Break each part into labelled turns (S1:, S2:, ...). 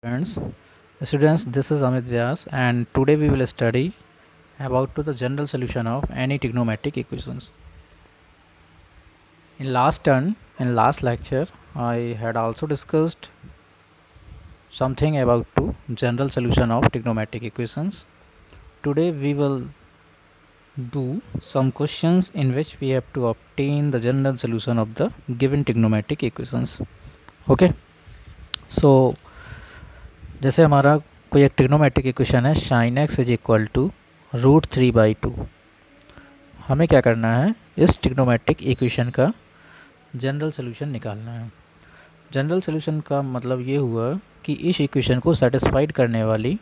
S1: Friends, students, this is Amit Vyas, and today we will study about the general solution of any trigonometric equations. In last lecture, I had also discussed something about the general solution of trigonometric equations. Today we will do some questions in which we have to obtain the general solution of the given trigonometric equations. Okay, so जैसे हमारा कोई एक trigonometric equation है sine x is equal to √3/2। हमें क्या करना है, इस ट्रिग्नोमेट्रिक इक्वेशन का जनरल सोल्यूशन निकालना है। जनरल सोल्यूशन का मतलब ये हुआ कि इस इक्वेशन को सेटिस्फाइड करने वाली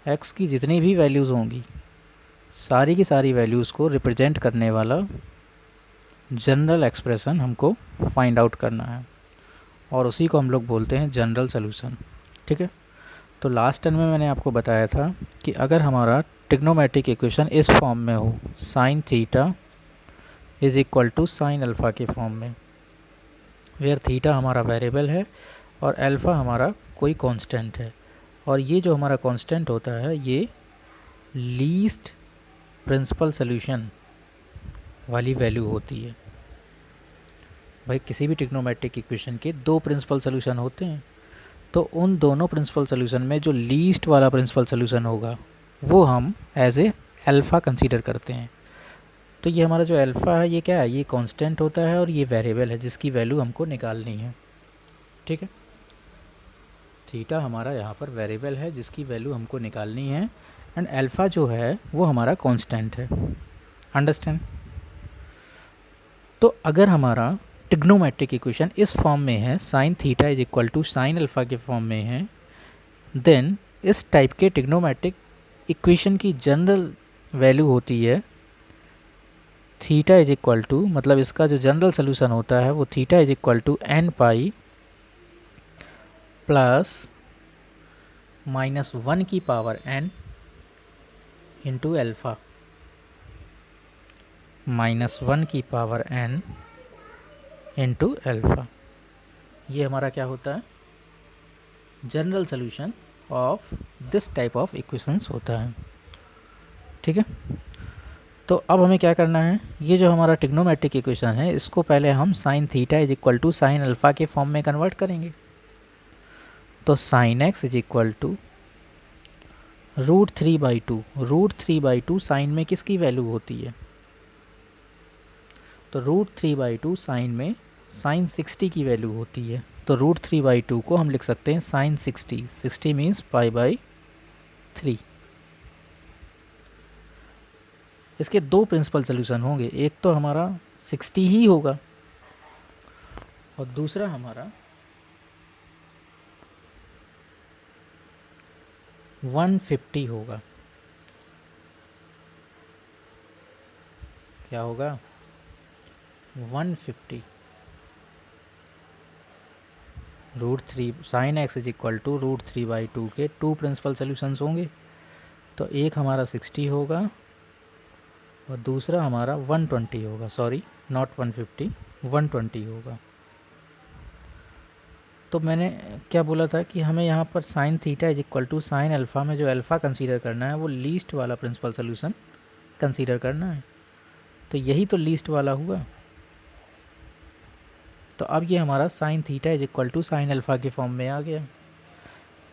S1: एक्स की जितनी भी वैल्यूज़ होंगी सारी की सारी वैल्यूज़ को रिप्रेजेंट करने वाला जनरल एक्सप्रेशन हमको फाइंड आउट करना है और उसी को हम लोग बोलते हैं जनरल सोल्यूशन। ठीक है, तो लास्ट टाइम में मैंने आपको बताया था कि अगर हमारा ट्रिग्नोमेट्रिक इक्वेशन इस फॉर्म में हो, sine theta is equal to sine alpha के फॉर्म में, वेयर थीटा हमारा वेरिएबल है और अल्फ़ा हमारा कोई कांस्टेंट है, और ये जो हमारा कांस्टेंट होता है ये लीस्ट प्रिंसिपल सॉल्यूशन वाली वैल्यू होती है। भाई किसी भी ट्रिग्नोमेट्रिक इक्वेशन के दो प्रिंसिपल सॉल्यूशन होते हैं, तो उन दोनों प्रिंसिपल सॉल्यूशन में जो लीस्ट वाला प्रिंसिपल सॉल्यूशन होगा वो हम एज ए अल्फ़ा कंसीडर करते हैं। तो ये हमारा जो अल्फ़ा है ये क्या है, ये कांस्टेंट होता है और ये वेरिएबल है जिसकी वैल्यू हमको निकालनी है। ठीक है, थीटा हमारा यहाँ पर वेरिएबल है जिसकी वैल्यू हमको निकालनी है, एंड अल्फ़ा जो है वो हमारा कांस्टेंट है। अंडरस्टैंड? तो अगर हमारा ट्रिग्नोमेट्रिक इक्वेशन इस फॉर्म में है, sine theta is equal to sine alpha के फॉर्म में है, देन इस टाइप के ट्रिग्नोमेट्रिक इक्वेशन की जनरल वैल्यू होती है थीटा इज इक्वल टू, मतलब इसका जो जनरल सोल्यूशन होता है वो theta is equal to n pi plus -1 की पावर n इंटू अल्फ़ा, -1 की पावर n इंटू अल्फ़ा। ये हमारा क्या होता है, general solution of this type of equations होता है। ठीक है, तो अब हमें क्या करना है, ये जो हमारा ट्रिग्नोमेट्रिक इक्वेशन है इसको पहले हम sine theta is equal to sine alpha के फॉर्म में कन्वर्ट करेंगे। तो sine x is equal to √3/2, √3/2 sine में किसकी वैल्यू होती है, तो √3/2 साइन में साइन 60 की वैल्यू होती है। तो √3/2 को हम लिख सकते हैं साइन 60, 60 मीन्स π/3। इसके दो प्रिंसिपल सोल्यूशन होंगे, एक तो हमारा 60 ही होगा और दूसरा हमारा 150 होगा। क्या होगा, 150। √3 sine x is equal to √3/2 के टू प्रिंसिपल सोल्यूशंस होंगे, तो एक हमारा 60 होगा और दूसरा हमारा 120 होगा, सॉरी नॉट 150, 120 होगा। तो मैंने क्या बोला था कि हमें यहाँ पर sine theta is equal to sine alpha में जो अल्फ़ा कंसीडर करना है वो लीस्ट वाला प्रिंसिपल सोल्यूशन कंसीडर करना है, तो यही तो लीस्ट वाला हुआ। तो अब ये हमारा sine theta is equal to sine alpha के फॉर्म में आ गया।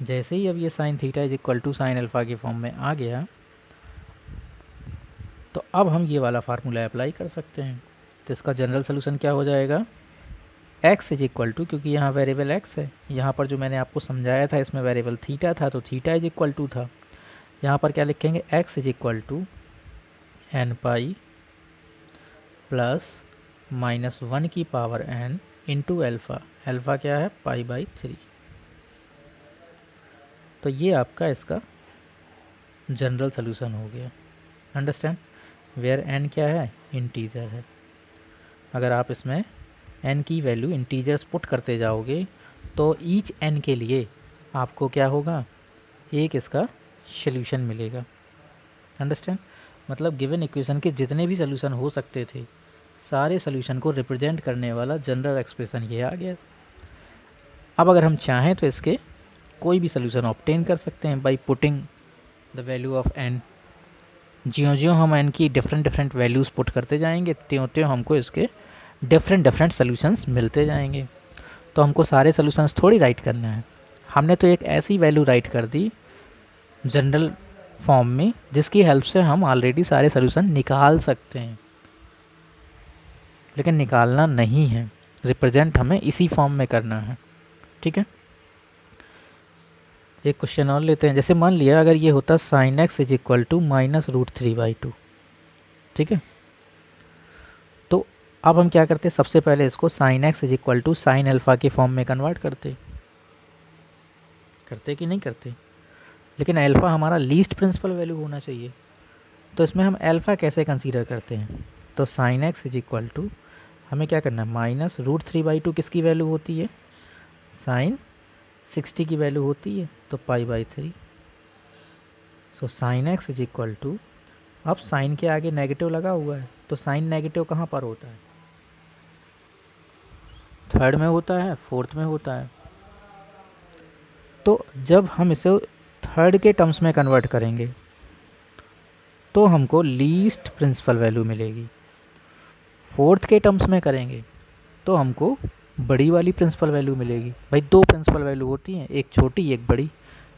S1: जैसे ही अब ये sine theta is equal to sine alpha के फॉर्म में आ गया, तो अब हम ये वाला फार्मूला अप्लाई कर सकते हैं। तो इसका जनरल सोल्यूशन क्या हो जाएगा, x इज इक्वल टू, क्योंकि यहाँ वेरिएबल x है, यहाँ पर जो मैंने आपको समझाया था इसमें वेरिएबल थीटा था तो थीटा इज इक्वल टू था, यहाँ पर क्या लिखेंगे, x is equal to n pi plus -1 की power n into alpha, alpha क्या है π/3। तो ये आपका इसका जनरल सोल्यूशन हो गया। अंडरस्टैंड? वेयर n क्या है, इंटीजर है। अगर आप इसमें n की वैल्यू इंटीजर्स पुट करते जाओगे तो ईच n के लिए आपको क्या होगा, एक इसका सोल्यूशन मिलेगा। अंडरस्टैंड? मतलब गिवन इक्वेशन के जितने भी सोल्यूशन हो सकते थे सारे सोल्यूशन को रिप्रेजेंट करने वाला जनरल एक्सप्रेशन ये आ गया। अब अगर हम चाहें तो इसके कोई भी सोल्यूशन ऑब्टेन कर सकते हैं by putting the value of n। ज्यों ज्यों हम n की डिफरेंट वैल्यूज़ पुट करते जाएंगे त्यों त्यों हमको इसके डिफरेंट सोल्यूशंस मिलते जाएंगे। तो हमको सारे सोल्यूशंस थोड़ी राइट करना है, हमने तो एक ऐसी वैल्यू राइट कर दी जनरल फॉर्म में जिसकी हेल्प से हम ऑलरेडी सारे सोल्यूशन निकाल सकते हैं, लेकिन निकालना नहीं है, रिप्रेजेंट हमें इसी फॉर्म में करना है। ठीक है, एक क्वेश्चन और लेते हैं। जैसे मान लिया अगर ये होता sine x is equal to -√3/2। ठीक है, तो अब हम क्या करते, सबसे पहले इसको sine x is equal to sine alpha के फॉर्म में कन्वर्ट करते कि नहीं करते। लेकिन अल्फा हमारा लीस्ट प्रिंसिपल वैल्यू होना चाहिए, तो इसमें हम अल्फा कैसे कंसीडर करते हैं। तो sine x is equal to हमें क्या करना है, -√3/2 किसकी वैल्यू होती है, साइन 60 की वैल्यू होती है, तो π/3। So sine x is equal to, अब साइन के आगे नेगेटिव लगा हुआ है, तो साइन नेगेटिव कहाँ पर होता है, थर्ड में होता है, फोर्थ में होता है। तो जब हम इसे थर्ड के टर्म्स में कन्वर्ट करेंगे तो हमको लीस्ट प्रिंसिपल वैल्यू मिलेगी, फोर्थ के टर्म्स में करेंगे तो हमको बड़ी वाली प्रिंसिपल वैल्यू मिलेगी। भाई दो प्रिंसिपल वैल्यू होती हैं, एक छोटी एक बड़ी,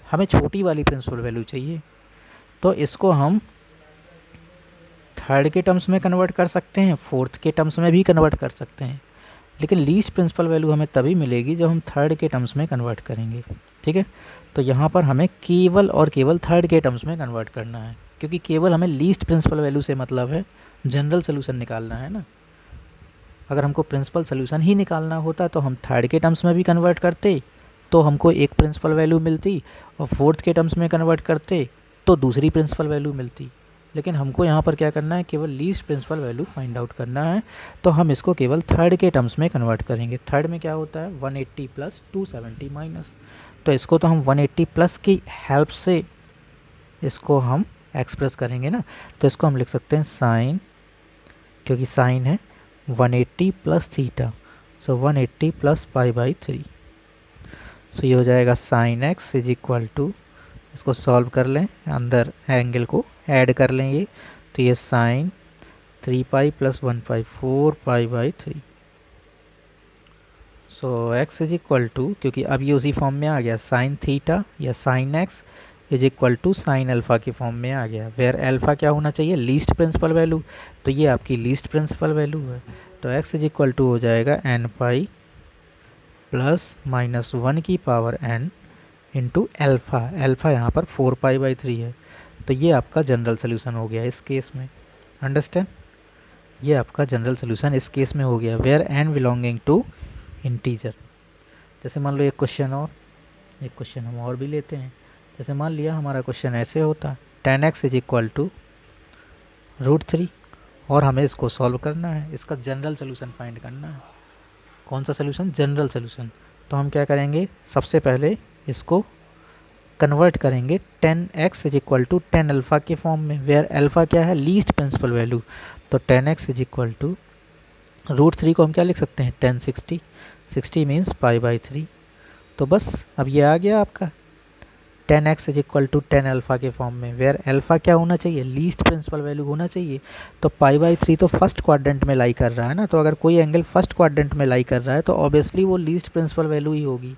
S1: हमें छोटी वाली प्रिंसिपल वैल्यू चाहिए, तो इसको हम थर्ड के टर्म्स में कन्वर्ट कर सकते हैं, फोर्थ के टर्म्स में भी कन्वर्ट कर सकते हैं, लेकिन लीस्ट प्रिंसिपल वैल्यू हमें तभी मिलेगी जब हम थर्ड के टर्म्स में कन्वर्ट करेंगे। ठीक है, तो यहाँ पर हमें केवल और केवल थर्ड के टर्म्स में कन्वर्ट करना है, क्योंकि केवल हमें लीस्ट प्रिंसिपल वैल्यू से मतलब है, जनरल सोल्यूशन निकालना है ना। अगर हमको प्रिंसिपल सोल्यूशन ही निकालना होता तो हम थर्ड के टर्म्स में भी कन्वर्ट करते तो हमको एक प्रिंसिपल वैल्यू मिलती, और फोर्थ के टर्म्स में कन्वर्ट करते तो दूसरी प्रिंसिपल वैल्यू मिलती। लेकिन हमको यहाँ पर क्या करना है, केवल least principal value find out करना है, तो हम इसको केवल थर्ड के टर्म्स में कन्वर्ट करेंगे। थर्ड में क्या होता है, 180 प्लस 270 माइनस, तो इसको तो हम 180 प्लस की हेल्प से इसको हम एक्सप्रेस करेंगे ना, तो इसको हम लिख सकते हैं साइन, क्योंकि साइन है 180 plus theta, so 180 plus π/3। So ये हो जाएगा sine x is equal to, इसको सॉल्व कर लें, अंदर एंगल को ऐड कर लें ये, तो ये sine 3π plus 1π 4π/3। So x is equal to, क्योंकि अब ये उसी फॉर्म में आ गया, साइन थीटा या sine x is equal to sine alpha के फॉर्म में आ गया, वेयर अल्फा क्या होना चाहिए, लीस्ट प्रिंसिपल वैल्यू, तो ये आपकी लीस्ट प्रिंसिपल वैल्यू है। तो x इज इक्वल टू हो जाएगा n π प्लस -1 की power n into alpha, alpha यहाँ पर 4π/3 है, तो ये आपका जनरल सोल्यूशन हो गया इस केस में। अंडरस्टैंड, ये आपका जनरल सोल्यूशन इस केस में हो गया, where n belonging to integer. जैसे मान लो एक क्वेश्चन हम और भी लेते हैं। जैसे मान लिया हमारा क्वेश्चन ऐसे होता, tan x is equal to √3, और हमें इसको सॉल्व करना है, इसका जनरल सोल्यूशन फाइंड करना है। कौन सा सोल्यूशन, जनरल सोल्यूशन। तो हम क्या करेंगे, सबसे पहले इसको कन्वर्ट करेंगे tan x is equal to tan alpha के फॉर्म में, वेयर अल्फा क्या है, लीस्ट प्रिंसिपल वैल्यू, तो tan x is equal to √3 को हम क्या लिख सकते हैं, tan 60, 60 मीन्स π/3। तो बस अब ये आ गया आपका tan x is equal to tan alpha के फॉर्म में, वेयर अल्फा क्या होना चाहिए, लीस्ट प्रिंसिपल वैल्यू होना चाहिए। तो π/3 तो फर्स्ट क्वाड्रेंट में लाई कर रहा है ना, तो अगर कोई एंगल फर्स्ट क्वाड्रेंट में लाई कर रहा है तो ऑब्वियसली वो लीस्ट प्रिंसिपल वैल्यू ही होगी,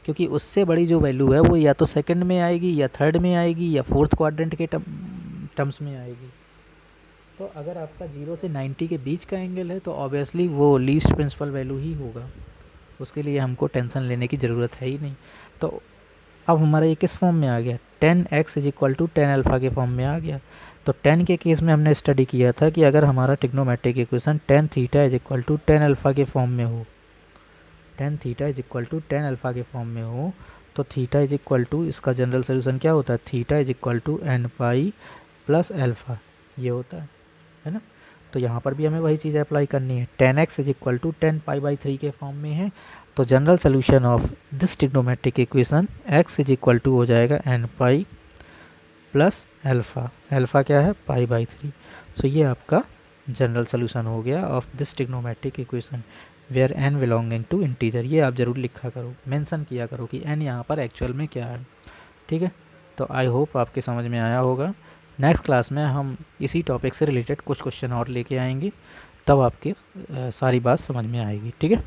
S1: क्योंकि उससे बड़ी जो वैल्यू है वो या तो सेकंड में आएगी या थर्ड में आएगी या फोर्थ क्वाड्रेंट के टर्म्स में आएगी। तो अगर आपका 0 से 90 के बीच का एंगल है तो ऑब्वियसली वो लीस्ट प्रिंसिपल वैल्यू ही होगा, उसके लिए हमको टेंशन लेने की ज़रूरत है ही नहीं। तो अब हमारा ये किस फॉर्म में आ गया, tan x is equal to tan alpha के फॉर्म में आ गया। तो tan के केस में हमने स्टडी किया था कि अगर हमारा trigonometric equation tan theta is equal to tan alpha के फॉर्म में हो, tan theta is equal to tan alpha के फॉर्म में हो, तो थीटा इज इक्वल टू, इसका जनरल सोल्यूशन क्या होता है, theta is equal to n π plus alpha, ये होता है ना। तो यहाँ पर भी हमें वही चीज़ अप्लाई करनी है, tan x is equal to tan π/3 के फॉर्म में है, तो general solution of this trigonometric equation x is equal to हो जाएगा n π प्लस अल्फा, अल्फा क्या है, π/3। सो ये आपका जनरल सोल्यूशन हो गया of this trigonometric equation where n belonging to integer, ये आप ज़रूर लिखा करो, मेंशन किया करो कि एन यहाँ पर एक्चुअल में क्या है। ठीक है, तो आई होप आपके समझ में आया होगा। नेक्स्ट क्लास में हम इसी टॉपिक से रिलेटेड कुछ क्वेश्चन और लेके आएंगे, तब आपकी सारी बात समझ में आएगी। ठीक है।